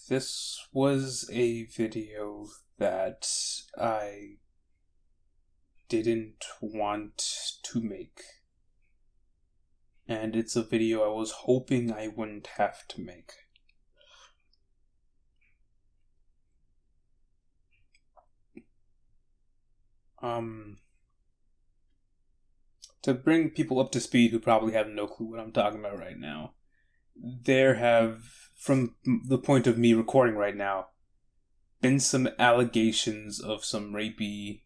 This was a video that I didn't want to make. And it's a video I was hoping I wouldn't have to make. To bring people up to speed who probably have no clue what I'm talking about right now, there have, from the point of me recording right now, been some allegations of some rapey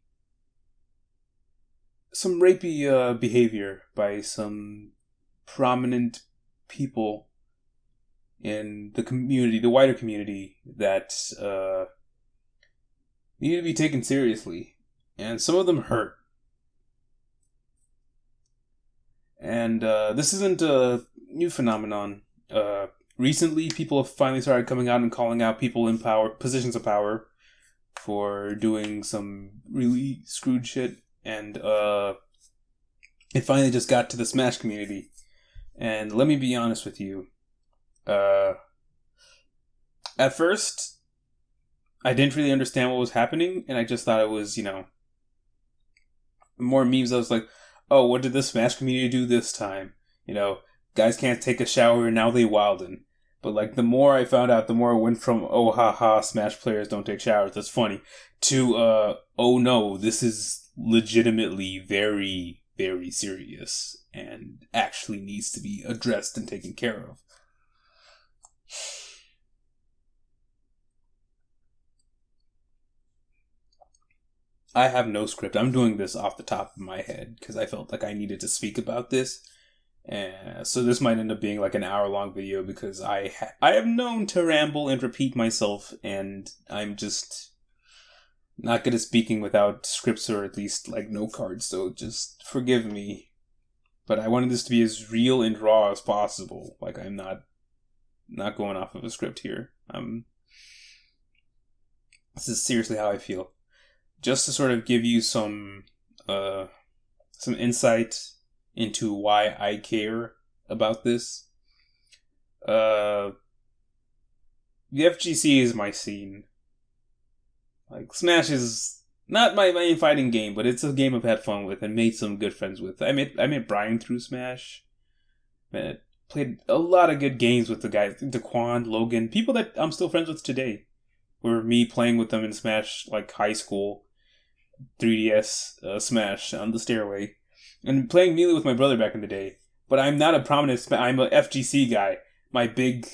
behavior by some prominent people in the community, the wider community, that need to be taken seriously. And some of them hurt. And this isn't a new phenomenon. Recently, people have finally started coming out and calling out people in positions of power, for doing some really screwed shit. And it finally just got to the Smash community. And let me be honest with you. At first, I didn't really understand what was happening, and I just thought it was, more memes. I was like, oh, what did the Smash community do this time? Guys can't take a shower and now they wildin'. But the more I found out, the more it went from, oh haha, Smash players don't take showers, that's funny, to oh no, this is legitimately very, very serious and actually needs to be addressed and taken care of. I have no script. I'm doing this off the top of my head because I felt like I needed to speak about this. So this might end up being like an hour-long video because I am known to ramble and repeat myself, and I'm just not good at speaking without scripts or at least note cards, so just forgive me. But I wanted this to be as real and raw as possible. I'm not going off of a script here. This is seriously how I feel. Just to sort of give you some insight into why I care about this. The FGC is my scene. Smash is not my main fighting game, but it's a game I've had fun with and made some good friends with. I met Brian through Smash. Played a lot of good games with the guys, Daquan, Logan, people that I'm still friends with today. Were me playing with them in Smash, high school, 3DS Smash on the stairway, and playing Melee with my brother back in the day. But I'm not a prominent I'm a FGC guy. My big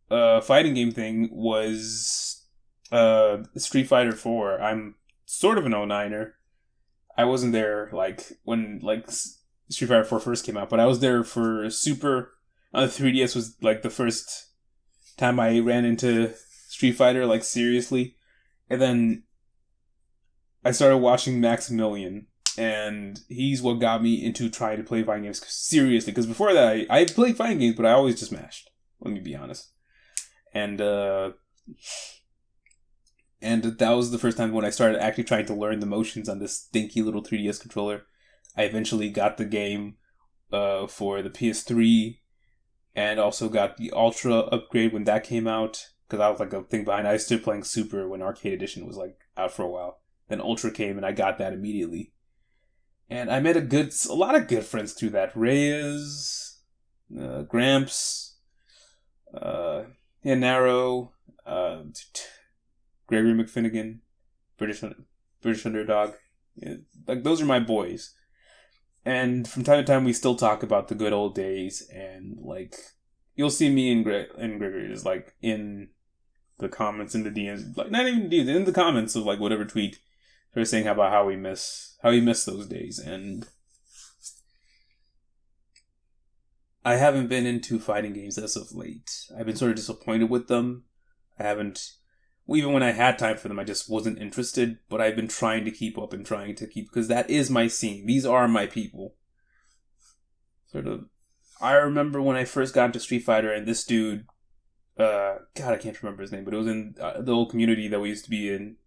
fighting game thing was Street Fighter 4. I'm sort of an 09er. I wasn't there when Street Fighter 4 first came out, but I was there for Super on the 3DS. Was the first time I ran into Street Fighter seriously. And then I started watching Maximilian, and he's what got me into trying to play fighting games seriously. Because before that, I played fighting games, but I always just mashed. Let me be honest. And that was the first time when I started actually trying to learn the motions on this stinky little 3DS controller. I eventually got the game for the PS3, and also got the Ultra upgrade when that came out. Because I was a thing behind. I was still playing Super when Arcade Edition was out for a while. Then Ultra came and I got that immediately. And I met a lot of good friends through that. Reyes, Gramps, Naro, Gregory McFinnigan, British Underdog. Those are my boys. And from time to time we still talk about the good old days, and you'll see me and Gregory is in the comments, in the DMs, not even DMs, in the comments of whatever tweet, they're saying about how we miss those days. And I haven't been into fighting games as of late. I've been sort of disappointed with them. I haven't, even when I had time for them, I just wasn't interested. But I've been trying to keep up and because that is my scene. These are my people. I remember when I first got into Street Fighter, and this dude, God, I can't remember his name, but it was in the old community that we used to be in.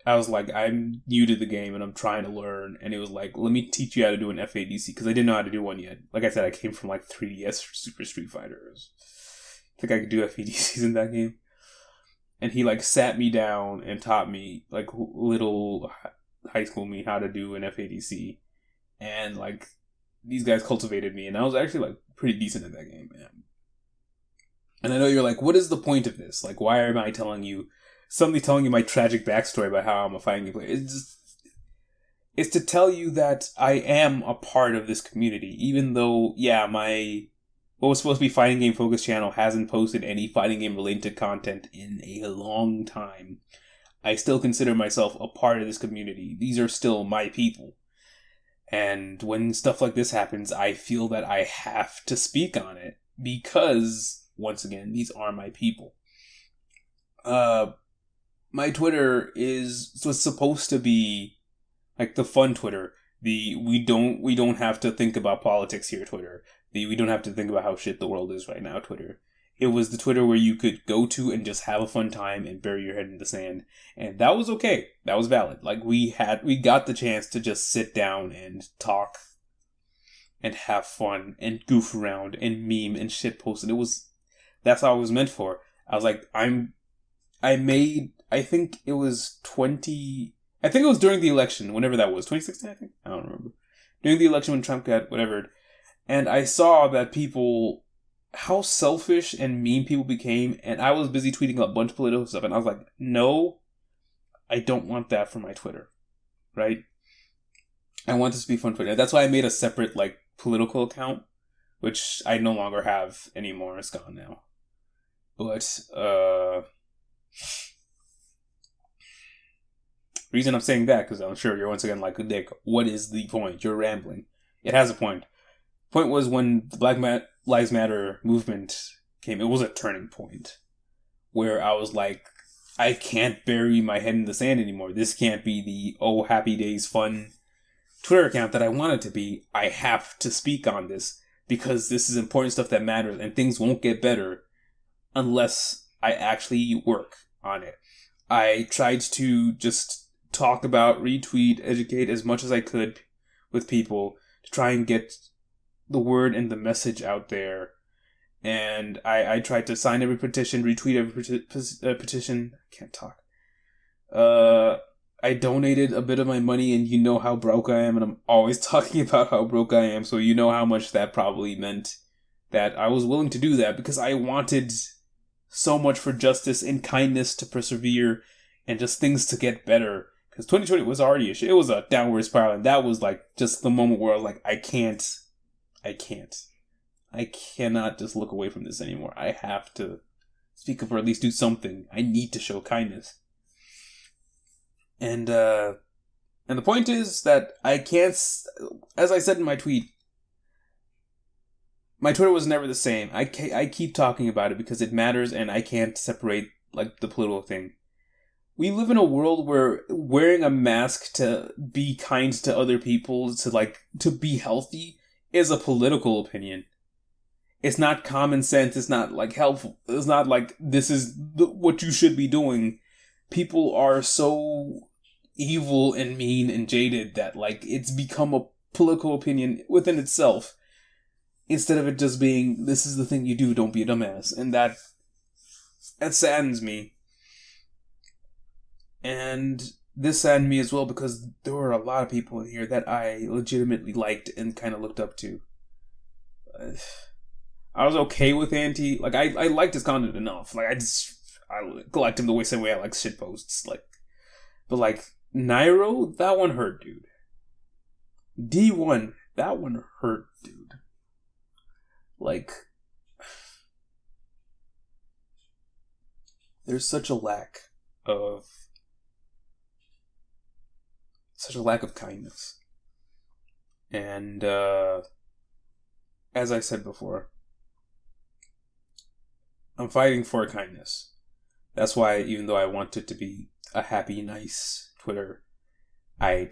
I was I'm new to the game and I'm trying to learn, and it was let me teach you how to do an FADC, because I didn't know how to do one yet. Like I said, I came from 3DS Super Street Fighters. think I could do FEDCs in that game. And he like sat me down and taught me like little high school me how to do an FADC. And like these guys cultivated me, and I was actually like pretty decent at that game, man. And I know you're like, what is the point of this? Like, why am I suddenly telling you my tragic backstory about how I'm a fighting game player? It's to tell you that I am a part of this community, even though, yeah, what was supposed to be fighting game focused channel hasn't posted any fighting game related content in a long time. I still consider myself a part of this community. These are still my people. And when stuff like this happens, I feel that I have to speak on it because, once again, these are my people. My Twitter was supposed to be like the fun Twitter. We don't have to think about politics here, Twitter. We don't have to think about how shit the world is right now, Twitter. It was the Twitter where you could go to and just have a fun time and bury your head in the sand. And that was okay. That was valid. Like, we got the chance to just sit down and talk and have fun and goof around and meme and shitpost. And that's how it was meant for. I was like, I think it was during the election, whenever that was, 2016, I think? I don't remember. During the election when Trump got whatever. And I saw that how selfish and mean people became, and I was busy tweeting a bunch of political stuff, and I was like, no, I don't want that for my Twitter, right? I want this to be fun Twitter. That's why I made a separate, like, political account, which I no longer have anymore. It's gone now. But, reason I'm saying that, because I'm sure you're once again like, Dick, what is the point? You're rambling. It has a point. Point was when the Black Lives Matter movement came, it was a turning point where I was like, I can't bury my head in the sand anymore. This can't be the happy days fun Twitter account that I want it to be. I have to speak on this because this is important stuff that matters, and things won't get better unless I actually work on it. I tried to just talk about, retweet, educate as much as I could with people to try and get the word and the message out there. And I tried to sign every petition, retweet every petition. I can't talk. I donated a bit of my money, and you know how broke I am, and I'm always talking about how broke I am, so you know how much that probably meant that I was willing to do that because I wanted so much for justice and kindness to persevere and just things to get better. Because 2020 was already it was a downward spiral, and that was like just the moment where I was like, I cannot just look away from this anymore. I have to speak up or at least do something. I need to show kindness. And the point is that I can't, as I said in my tweet, my Twitter was never the same. I keep talking about it because it matters, and I can't separate like the political thing. We live in a world where wearing a mask to be kind to other people, to be healthy, is a political opinion. It's not common sense. It's not like helpful. It's not like this is what you should be doing. People are so evil and mean and jaded that like it's become a political opinion within itself, instead of it just being, this is the thing you do, don't be a dumbass. And that saddens me. And this saddened me as well because there were a lot of people in here that I legitimately liked and kind of looked up to. I was okay with Anti. Like, I liked his content enough. Like, I liked him the same way I like shitposts. Like, but like, Nairo, that one hurt, dude. D1, that one hurt, dude. Like, there's such a lack of kindness. And, as I said before, I'm fighting for kindness. That's why, even though I want it to be a happy, nice Twitter, I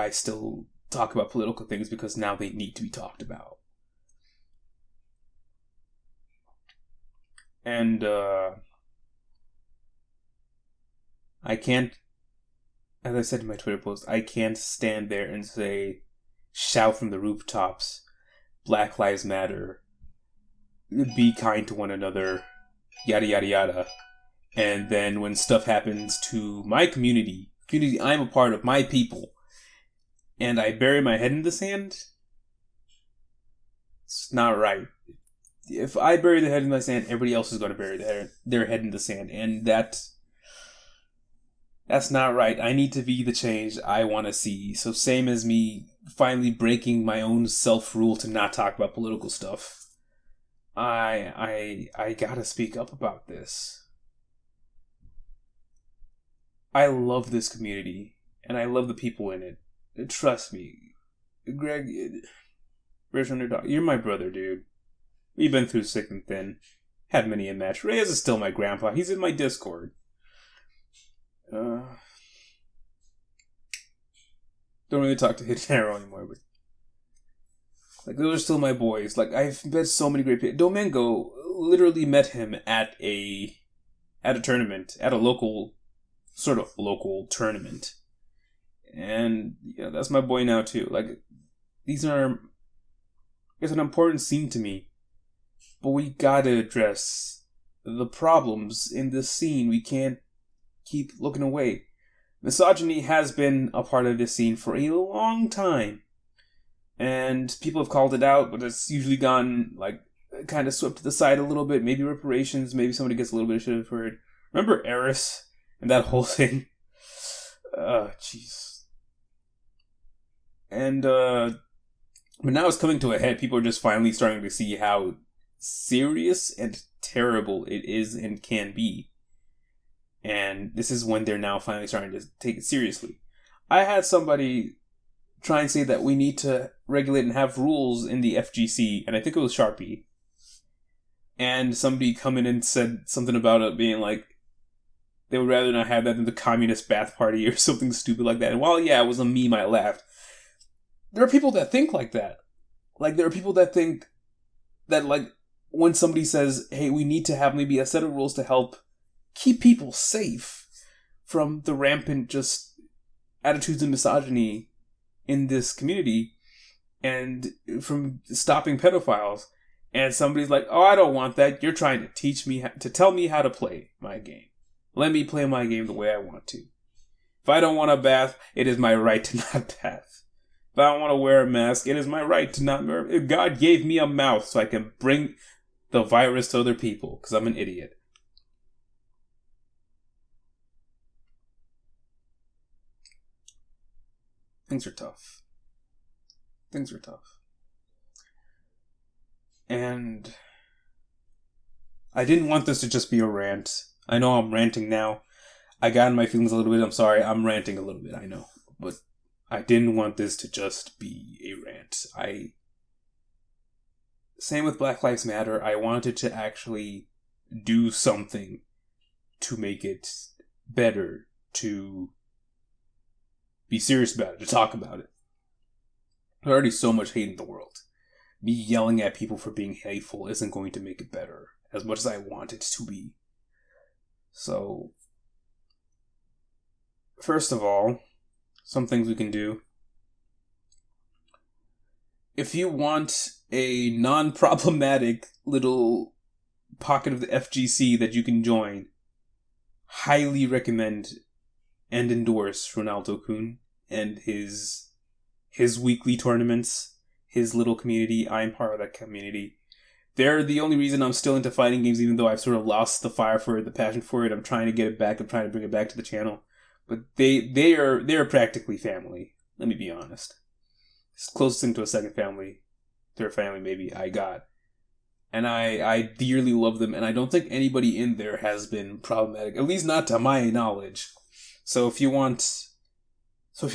still talk about political things because now they need to be talked about. And, I can't, as I said in my Twitter post, I can't stand there and shout from the rooftops, Black Lives Matter, be kind to one another, yada yada yada. And then when stuff happens to my community I'm a part of, my people, and I bury my head in the sand, it's not right. If I bury the head in the sand, everybody else is going to bury their head in the sand, and that's not right. I need to be the change I want to see. So same as me finally breaking my own self-rule to not talk about political stuff. I gotta speak up about this. I love this community, and I love the people in it. Trust me. Greg, Rich Underdog, you're my brother, dude. We've been through thick and thin. Had many a match. Reyes is still my grandpa. He's in my Discord. Don't really talk to Hidden Arrow anymore, but like, those are still my boys. Like, I've met so many great people. Domingo, literally met him at a tournament, at a local tournament. And yeah, that's my boy now too. Like, it's an important scene to me. But we gotta address the problems in this scene. We can't keep looking away. Misogyny has been a part of this scene for a long time. And people have called it out, but it's usually gone, like, kind of swept to the side a little bit. Maybe reparations, maybe somebody gets a little bit of shit for it. Remember Eris and that whole thing? Jeez. And, but now it's coming to a head. People are just finally starting to see how serious and terrible it is and can be. And this is when they're now finally starting to take it seriously. I had somebody try and say that we need to regulate and have rules in the FGC, and I think it was Sharpie. And somebody come in and said something about it being like, they would rather not have that than the Communist Bath Party or something stupid like that. And while, yeah, it was a meme, I laughed. There are people that think like that. Like, there are people that think that, like, when somebody says, hey, we need to have maybe a set of rules to help keep people safe from the rampant just attitudes and misogyny in this community and from stopping pedophiles, and somebody's like, oh, I don't want that. You're trying to teach me, to tell me how to play my game. Let me play my game the way I want to. If I don't want a bath, it is my right to not bath. If I don't want to wear a mask, it is my right to not wear. God gave me a mouth so I can bring the virus to other people, because I'm an idiot. Things are tough. And I didn't want this to just be a rant. I know I'm ranting now. I got in my feelings a little bit. I'm sorry. I'm ranting a little bit, I know. But I didn't want this to just be a rant. Same with Black Lives Matter. I wanted to actually do something to make it better, to be serious about it, to talk about it. There's already so much hate in the world. Me yelling at people for being hateful isn't going to make it better, as much as I want it to be. So, first of all, some things we can do. If you want a non-problematic little pocket of the FGC that you can join, highly recommend and endorse Ronaldo Kun and his weekly tournaments, his little community. I'm part of that community. They're the only reason I'm still into fighting games, even though I've sort of lost the fire for it, the passion for it. I'm trying to get it back. I'm trying to bring it back to the channel. But they're practically family. Let me be honest. It's the closest thing to a second family, third family maybe, I got. And I dearly love them, and I don't think anybody in there has been problematic, at least not to my knowledge. So if you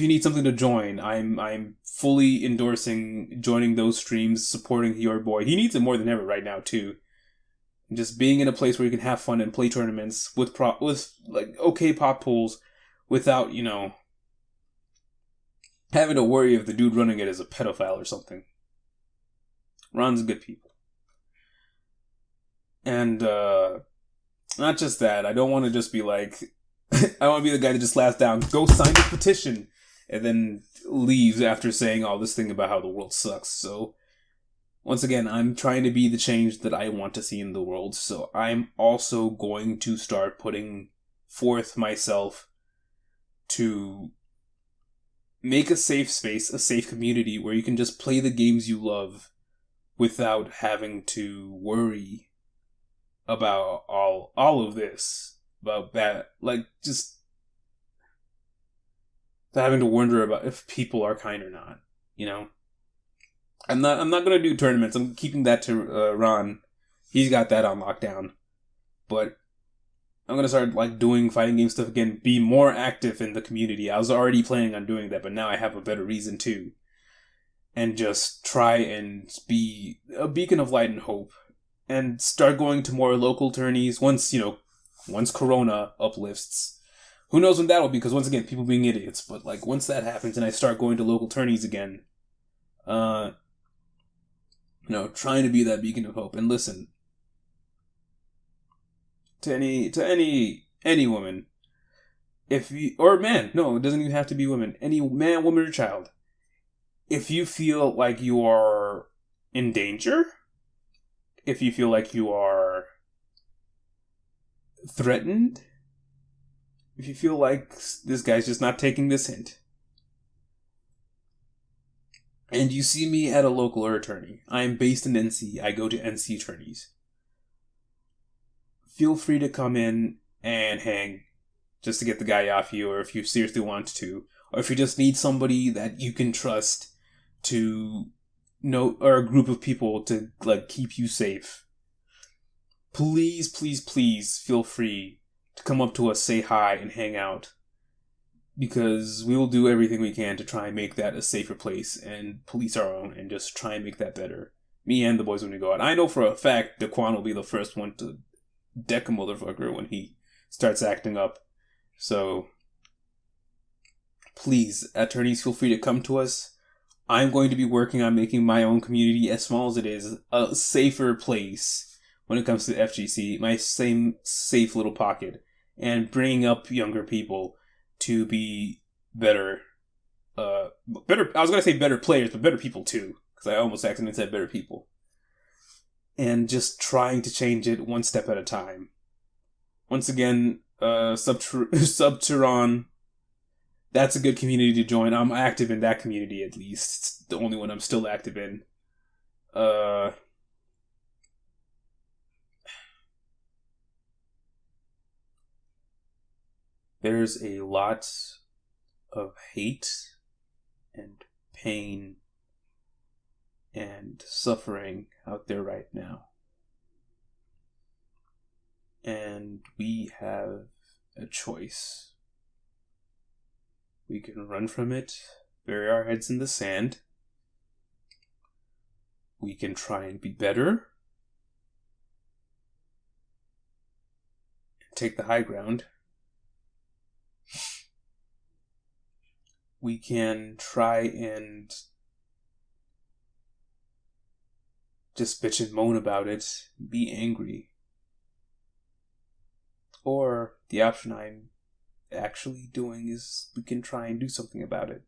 need something to join, I'm fully endorsing joining those streams, supporting your boy. He needs it more than ever right now too. And just being in a place where you can have fun and play tournaments with like okay pop pools, without having to worry if the dude running it is a pedophile or something. Ron's good people. And not just that, I don't want to just be like, I want to be the guy that just laughs down, go sign the petition, and then leaves after saying all this thing about how the world sucks. So once again, I'm trying to be the change that I want to see in the world, so I'm also going to start putting forth myself to make a safe space, a safe community where you can just play the games you love without having to worry about all of this, about that, like just having to wonder about if people are kind or not, you know. I'm not gonna do tournaments. I'm keeping that to Ron. He's got that on lockdown. But I'm gonna start like doing fighting game stuff again. Be more active in the community. I was already planning on doing that, but now I have a better reason to. And just try and be a beacon of light and hope, and start going to more local tourneys once Corona uplifts. Who knows when that'll be? Because once again, people being idiots. But like once that happens, and I start going to local tourneys again, trying to be that beacon of hope. And listen, to any woman, if you, or man, no, it doesn't even have to be women. Any man, woman, or child. If you feel like you are in danger, if you feel like you are threatened, if you feel like this guy's just not taking this hint, and you see me at a local attorney, I am based in NC, I go to NC attorneys. Feel free to come in and hang just to get the guy off you, or if you seriously want to, or if you just need somebody that you can trust to know, or a group of people to like keep you safe. Please, please, please feel free to come up to us, say hi, and hang out. Because we will do everything we can to try and make that a safer place and police our own and just try and make that better. Me and the boys when we go out. I know for a fact Daquan will be the first one to deck a motherfucker when he starts acting up. So, please, attorneys, feel free to come to us. I'm going to be working on making my own community, as small as it is, a safer place when it comes to FGC, my same safe little pocket, and bringing up younger people to be better, I was going to say better players, but better people too, because I almost accidentally said better people. And just trying to change it one step at a time. Once again, Subteron, that's a good community to join. I'm active in that community at least. It's the only one I'm still active in. There's a lot of hate and pain and suffering out there right now. And we have a choice. We can run from it, bury our heads in the sand. We can try and be better. Take the high ground. We can try and just bitch and moan about it, be angry. Or the option I'm actually doing is we can try and do something about it.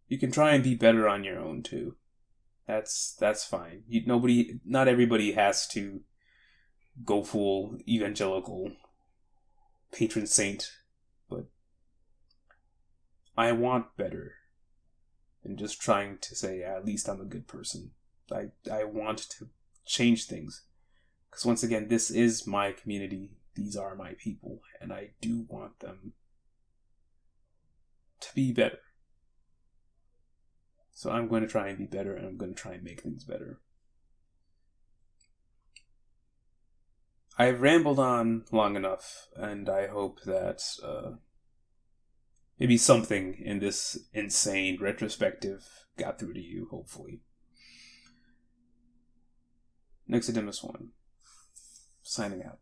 You can try and be better on your own too. That's fine. Not everybody has to go full evangelical patron saint, but I want better than just trying to say, yeah, at least I'm a good person. I want to change things. Because once again, this is my community. These are my people. And I do want them to be better. So I'm going to try and be better, and I'm going to try and make things better. I've rambled on long enough, and I hope that maybe something in this insane retrospective got through to you, hopefully. Nicodemus 1, signing out.